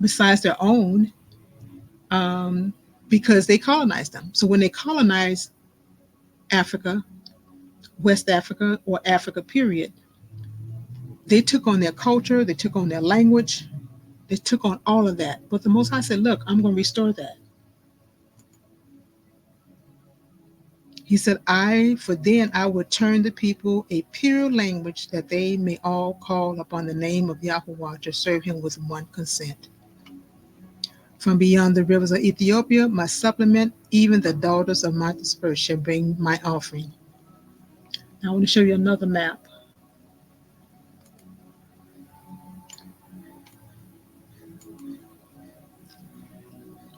besides their own, because they colonized them. So when they colonized Africa, West Africa, or Africa, period, they took on their culture, they took on their language, they took on all of that. But the Most High said, look, I'm going to restore that. He said, for then I will turn the people a pure language, that they may all call upon the name of Yahweh to serve him with one consent. From beyond the rivers of Ethiopia, my supplement, even the daughters of my dispersed shall bring my offering. Now I want to show you another map.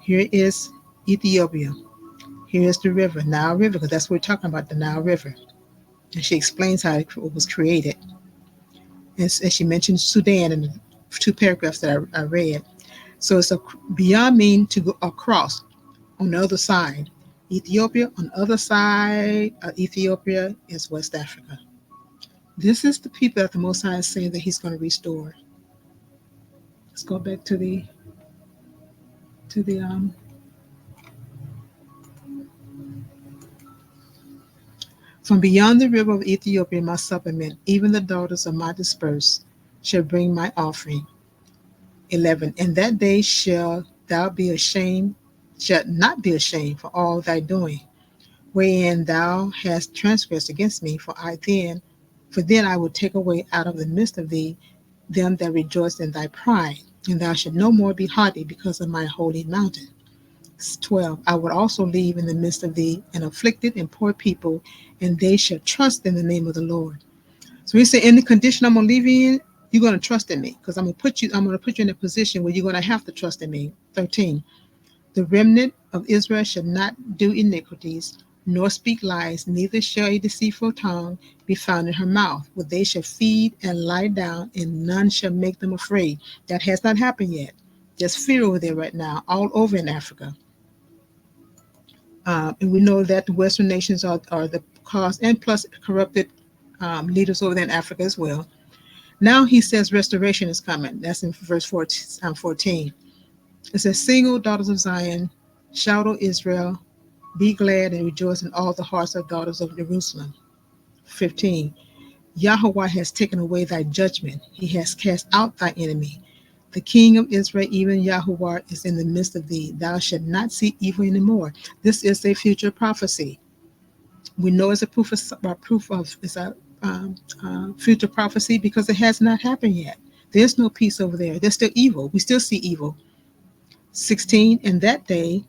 Here is Ethiopia. Here is the river, Nile River, because that's what we're talking about, the Nile River. And she explains how it was created. And she mentioned Sudan in the 2 paragraphs that I read. So it's beyond me to go across on the other side. Ethiopia, on the other side of Ethiopia is West Africa. This is the people that the Most High is saying that he's going to restore. Let's go back to the from beyond the river of Ethiopia, my supplement, even the daughters of my dispersed, shall bring my offering. 11. And that day shall thou be ashamed, shalt not be ashamed for all thy doing, wherein thou hast transgressed against me, for then I will take away out of the midst of thee them that rejoice in thy pride, and thou shalt no more be haughty because of my holy mountain. 12. I will also leave in the midst of thee an afflicted and poor people, and they shall trust in the name of the Lord. So he said, in the condition I'm gonna leave you in, you're gonna trust in me, because I'm gonna put you in a position where you're gonna have to trust in me. 13. The remnant of Israel shall not do iniquities, nor speak lies, neither shall a deceitful tongue be found in her mouth. For they shall feed and lie down, and none shall make them afraid. That has not happened yet. There's fear over there right now, all over in Africa. And we know that the Western nations are the cause, and plus corrupted leaders over there in Africa as well. Now he says restoration is coming. That's in verse 14. It says, sing, O daughters of Zion, shout, O Israel, be glad and rejoice in all the hearts of daughters of Jerusalem. 15. Yahweh has taken away thy judgment. He has cast out thy enemy. The King of Israel, even Yahweh, is in the midst of thee. Thou shalt not see evil anymore. This is a future prophecy. We know it's a future prophecy because it has not happened yet. There's no peace over there. There's still evil. We still see evil. 16. In that day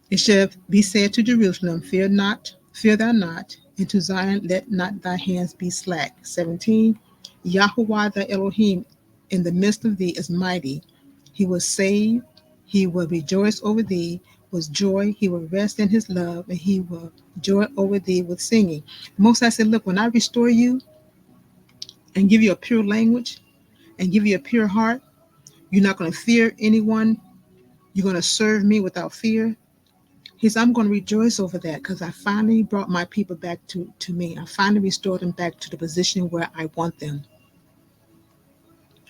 it shall be said to Jerusalem, fear thou not, and to Zion, let not thy hands be slack. 17. Yahweh thy Elohim in the midst of thee is mighty. He will save, he will rejoice over thee with joy, he will rest in his love, and he will joy over thee with singing. Most I said, look, when I restore you and give you a pure language and give you a pure heart, you're not going to fear anyone. You're going to serve me without fear. He said, I'm going to rejoice over that because I finally brought my people back to me. I finally restored them back to the position where I want them.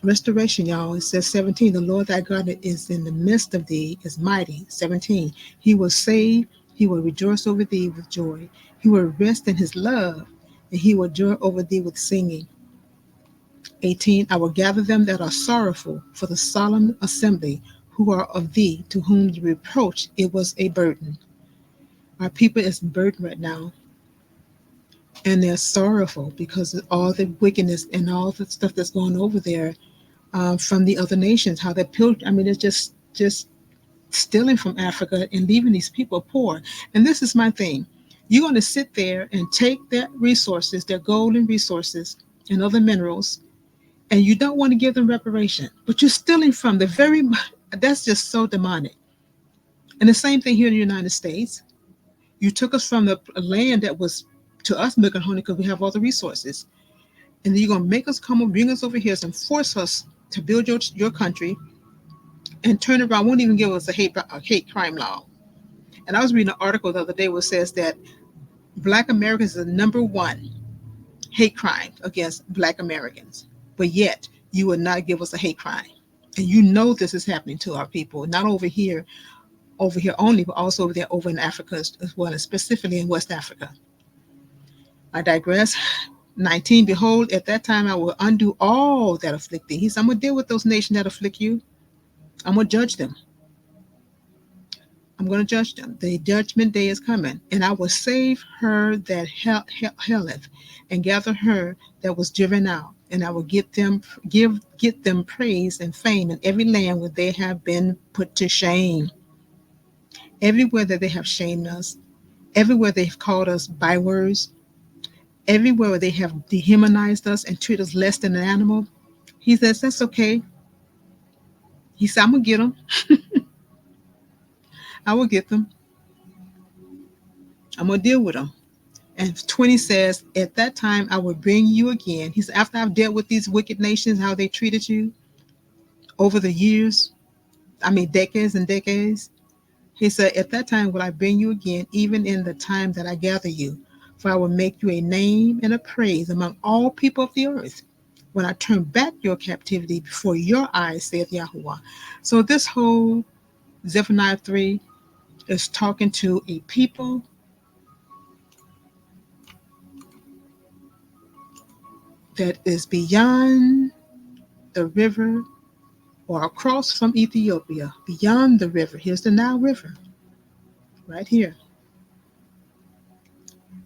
Restoration, y'all. It says 17, the Lord thy God is in the midst of thee, is mighty. 17, he will save, he will rejoice over thee with joy. He will rest in his love, and he will joy over thee with singing. 18, I will gather them that are sorrowful for the solemn assembly, who are of thee, to whom the reproach it was a burden. Our people is burdened right now, and they're sorrowful because of all the wickedness and all the stuff that's going over there from the other nations. How they pilgrim. I mean, it's just stealing from Africa and leaving these people poor. And this is my thing: you're going to sit there and take their resources, their gold and resources, and other minerals, and you don't want to give them reparation, but you're stealing from the very. That's just so demonic. And the same thing here in the United States. You took us from the land that was to us milk and honey because we have all the resources. And then you're going to make us come and bring us over here and force us to build your country and turn around, won't even give us a hate crime law. And I was reading an article the other day where it says that Black Americans are the number one hate crime against Black Americans. But yet you will not give us a hate crime. And you know this is happening to our people, not over here only, but also over there, over in Africa as well, and specifically in West Africa. I digress. 19, behold, at that time I will undo all that afflict thee. He said, I'm going to deal with those nations that afflict you. I'm going to judge them. I'm going to judge them. The judgment day is coming, and I will save her that helleth, and gather her that was driven out, and I will get them praise and fame in every land where they have been put to shame. Everywhere that they have shamed us, everywhere they've called us bywords, everywhere where they have dehumanized us and treated us less than an animal, he says that's okay. He said, I'm gonna get them. I will get them. I'm gonna deal with them. And 20 says, at that time I will bring you again. He said, after I've dealt with these wicked nations, how they treated you over the years, I mean decades and decades. He said, at that time will I bring you again, even in the time that I gather you. For I will make you a name and a praise among all people of the earth, when I turn back your captivity before your eyes, saith Yahuwah. So this whole Zephaniah 3 is talking to a people that is beyond the river or across from Ethiopia, beyond the river. Here's the Nile River, right here.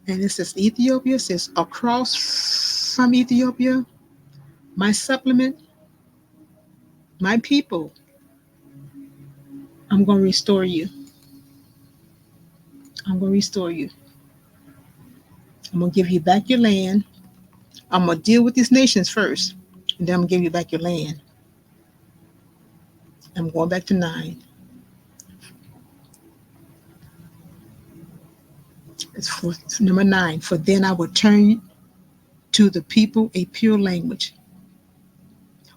And it says Ethiopia, it says across from Ethiopia, my supplement, my people, I'm going to restore you. I'm going to restore you. I'm going to give you back your land. I'm going to deal with these nations first, and then I'm going to give you back your land. I'm going back to 9. It's for number 9. For then I will turn to the people a pure language.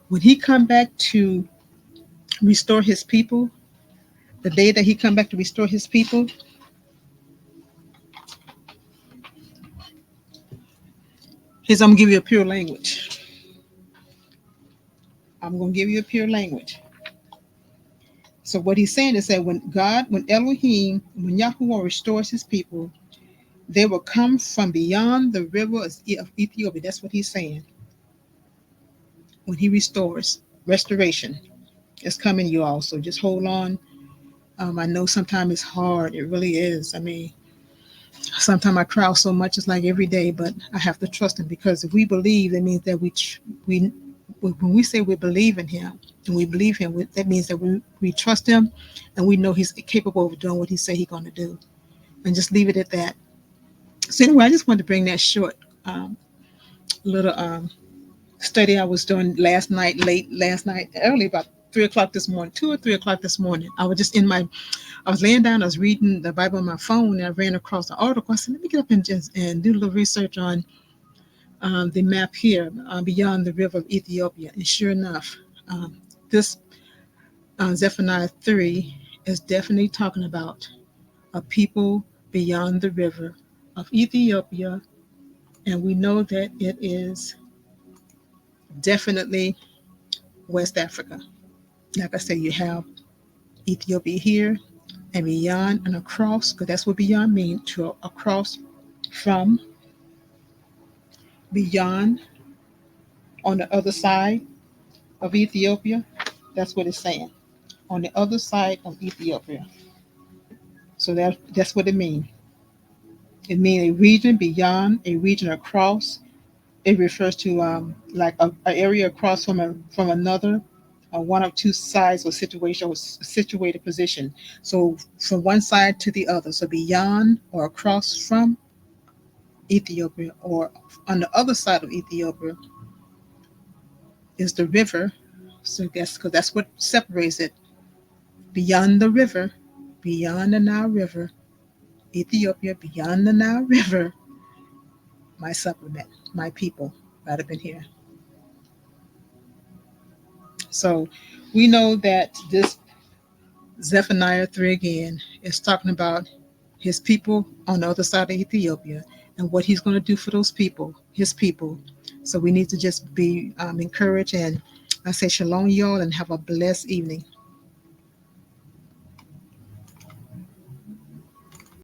When he come back to restore his people, the day that he come back to restore his people, he's I'm going to give you a pure language. I'm going to give you a pure language. So what he's saying is that when Elohim, when Yahuwah restores his people, they will come from beyond the river of Ethiopia. That's what he's saying. When he restores, restoration is coming, you all. So just hold on. I know sometimes it's hard. It really is. I mean, sometimes I cry so much. It's like every day, but I have to trust him, because if we believe, that means that we when we say we believe in him and we believe him, that means that we trust him and we know he's capable of doing what he said he's going to do. And just leave it at that. So anyway, I just wanted to bring that short little study I was doing late last night, early, about 3 o'clock this morning, 2 or 3 o'clock this morning. I was laying down, I was reading the Bible on my phone, and I ran across the article. I said, let me get up and do a little research on the map here, beyond the river of Ethiopia. And sure enough, this Zephaniah 3 is definitely talking about a people beyond the river of Ethiopia. And we know that it is definitely West Africa. Like I said, you have Ethiopia here, and beyond and across, because that's what beyond means, to across from, beyond, on the other side of Ethiopia. That's what it's saying. On the other side of Ethiopia. So that's what it means. It means a region beyond, a region across. It refers to like a area across from another, one of two sides or situation or situated position. So from one side to the other. So beyond or across from Ethiopia, or on the other side of Ethiopia is the river. So that's what separates it. Beyond the river, beyond the Nile River, Ethiopia, beyond the Nile River, my supplement, my people that have been here. So we know that this Zephaniah 3 again is talking about his people on the other side of Ethiopia and what he's going to do for those people, his people. So we need to just be encouraged and I say shalom, y'all, and have a blessed evening.